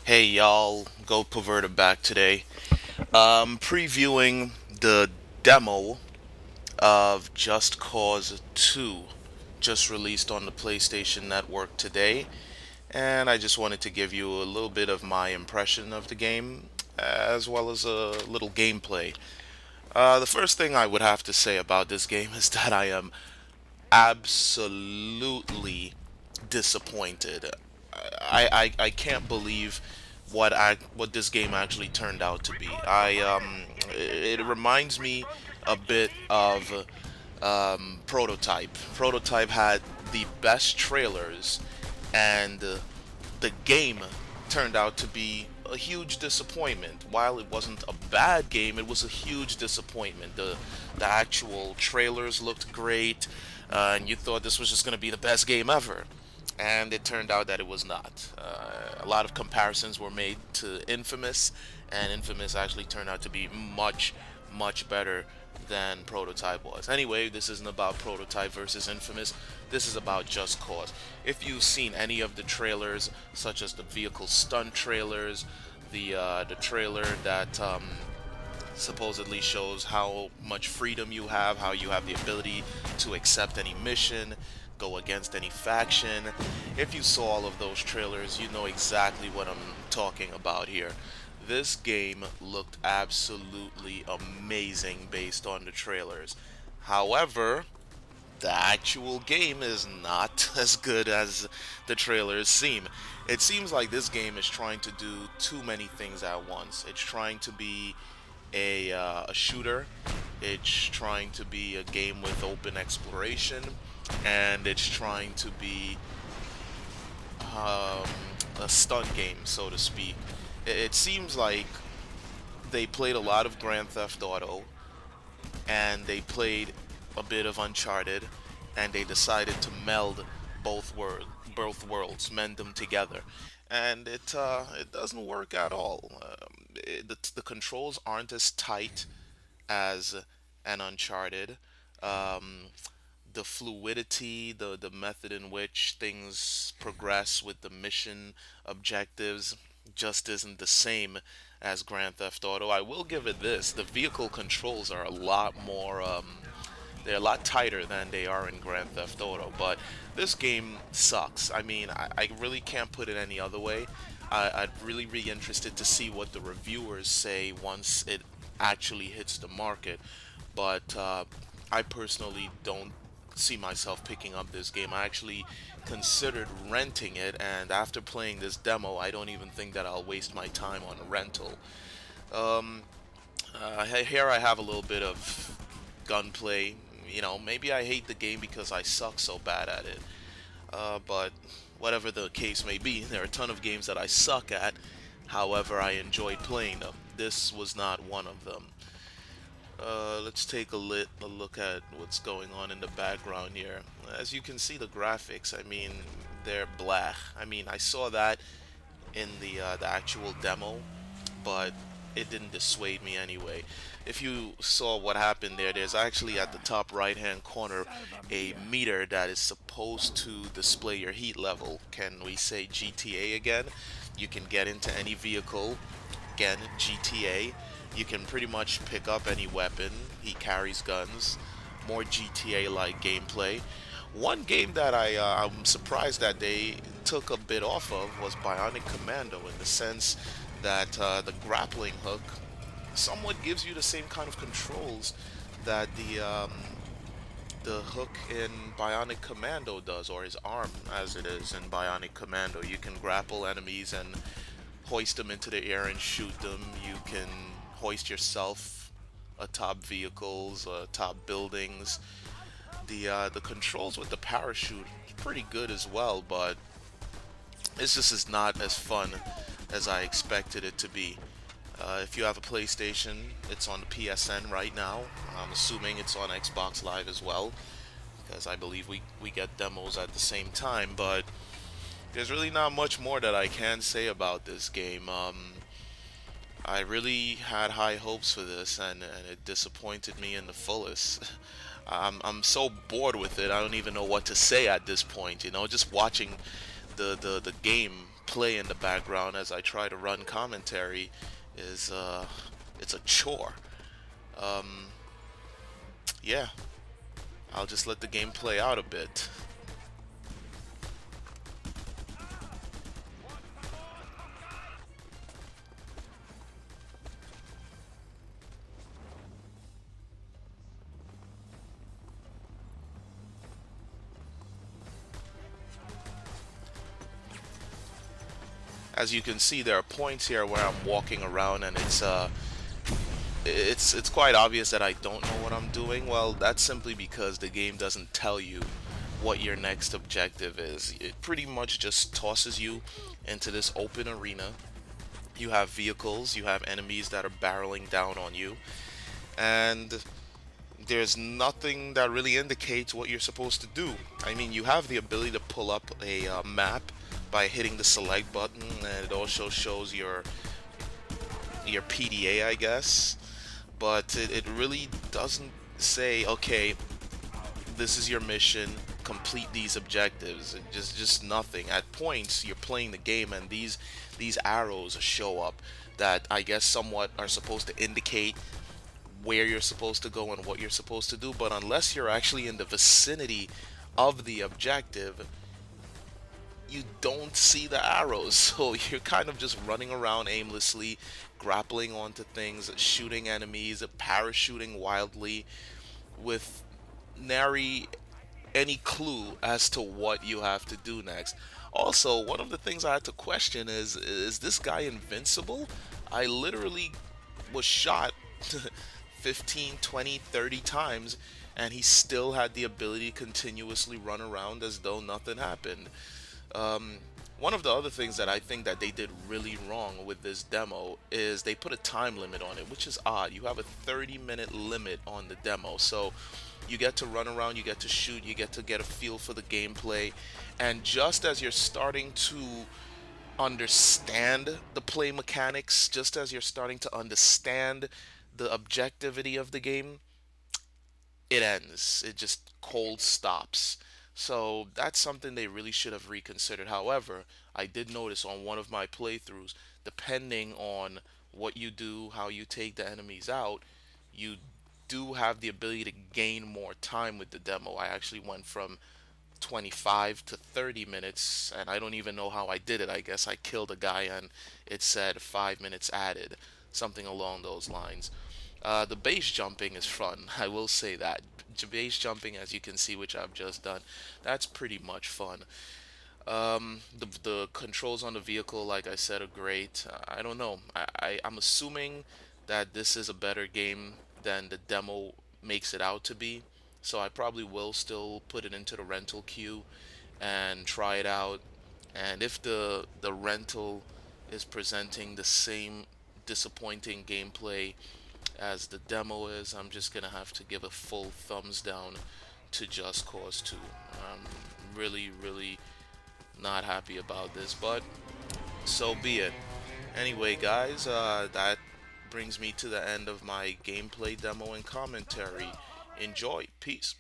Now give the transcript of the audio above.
Hey y'all, Gold Perverter back today. Previewing the demo of Just Cause 2, just released on the PlayStation Network today, and I just wanted to give you a little bit of my impression of the game, as well as a little gameplay. The first thing I would have to say about this game is that I am absolutely disappointed. I can't believe what this game actually turned out to be. It reminds me a bit of Prototype. Prototype had the best trailers, and the game turned out to be a huge disappointment. While it wasn't a bad game, it was a huge disappointment. The actual trailers looked great, and you thought this was just going to be the best game ever. And it turned out that it was not. A lot of comparisons were made to Infamous, and Infamous actually turned out to be much, much better than Prototype was. Anyway, this isn't about Prototype versus Infamous. This is about Just Cause. If you've seen any of the trailers, such as the vehicle stunt trailers, the trailer that supposedly shows how much freedom you have, how you have the ability to accept any mission, go against any faction. If you saw all of those trailers, you know exactly what I'm talking about here. This game looked absolutely amazing based on the trailers. However, the actual game is not as good as the trailers seem. It seems like this game is trying to do too many things at once. It's trying to be a shooter, it's trying to be a game with open exploration, and it's trying to be um, a stunt game, so to speak. It seems like they played a lot of Grand Theft Auto, and they played a bit of Uncharted, and they decided to meld both worlds, mend them together, and it doesn't work at all. The controls aren't as tight as an Uncharted. Um, the fluidity, the method in which things progress with the mission objectives just isn't the same as Grand Theft Auto. I will give it this: the vehicle controls are a lot more they're a lot tighter than they are in Grand Theft Auto, but this game sucks. I mean, I really can't put it any other way. I'd really be interested to see what the reviewers say once it actually hits the market, but I personally don't see myself picking up this game. I actually considered renting it, and after playing this demo, I don't even think that I'll waste my time on a rental. Um, Here I have a little bit of gunplay. You know, maybe I hate the game because I suck so bad at it. But whatever the case may be, there are a ton of games that I suck at. However, I enjoyed playing them. This was not one of them. Let's take a look at what's going on in the background here. As you can see, the graphics, I mean, they're black. I mean, I saw that in the actual demo, but it didn't dissuade me anyway. If you saw what happened there, there's actually at the top right hand corner a meter that is supposed to display your heat level. Can we say GTA again? You can get into any vehicle, again GTA. You can pretty much pick up any weapon. He carries guns. More GTA like gameplay. One game that I'm surprised that they took a bit off of was Bionic Commando, in the sense that the grappling hook somewhat gives you the same kind of controls that the hook in Bionic Commando does, or his arm as it is in Bionic Commando. You can grapple enemies and hoist them into the air and shoot them. You can hoist yourself atop vehicles, atop buildings. The controls with the parachute is pretty good as well, but it's just is not as fun as I expected it to be. If you have a PlayStation, it's on the PSN right now. I'm assuming it's on Xbox Live as well, because I believe we get demos at the same time, but there's really not much more that I can say about this game. I really had high hopes for this, and it disappointed me in the fullest. I'm so bored with it, I don't even know what to say at this point, you know, just watching the game play in the background as I try to run commentary is it's a chore. Um, yeah, I'll just let the game play out a bit. As you can see, there are points here where I'm walking around and it's quite obvious that I don't know what I'm doing. Well, that's simply because the game doesn't tell you what your next objective is. It pretty much just tosses you into this open arena. You have vehicles, you have enemies that are barreling down on you, and there's nothing that really indicates what you're supposed to do. I mean, you have the ability to pull up a map by hitting the select button, and it also shows your PDA, I guess. But it really doesn't say, okay, this is your mission, complete these objectives. Just nothing. At points, you're playing the game, and these arrows show up that I guess somewhat are supposed to indicate where you're supposed to go and what you're supposed to do, but unless you're actually in the vicinity of the objective, you don't see the arrows. So you're kind of just running around aimlessly, grappling onto things, shooting enemies, parachuting wildly with nary any clue as to what you have to do next. Also, one of the things I had to question is this guy invincible? I literally was shot 15, 20, 30 times, and he still had the ability to continuously run around as though nothing happened. Um, One of the other things that I think that they did really wrong with this demo is they put a time limit on it, which is odd. You have a 30-minute limit on the demo, so you get to run around, you get to shoot, you get a feel for the gameplay, and just as you're starting to understand the play mechanics, just as you're starting to understand the objectivity of the game, it ends. It just cold stops. So that's something they really should have reconsidered. However, I did notice on one of my playthroughs, depending on what you do, how you take the enemies out, you do have the ability to gain more time with the demo. I actually went from 25 to 30 minutes, and I don't even know how I did it. I guess I killed a guy and it said 5 minutes added, something along those lines. The base jumping is fun, I will say that. Base jumping, as you can see, which I've just done, that's pretty much fun. The controls on the vehicle, like I said, are great. I don't know. I'm assuming that this is a better game than the demo makes it out to be. So I probably will still put it into the rental queue and try it out. And if the rental is presenting the same disappointing gameplay as the demo is, I'm just gonna have to give a full thumbs down to Just Cause 2. I'm really not happy about this, but so be it. Anyway, guys, that brings me to the end of my gameplay demo and commentary. Enjoy. Peace.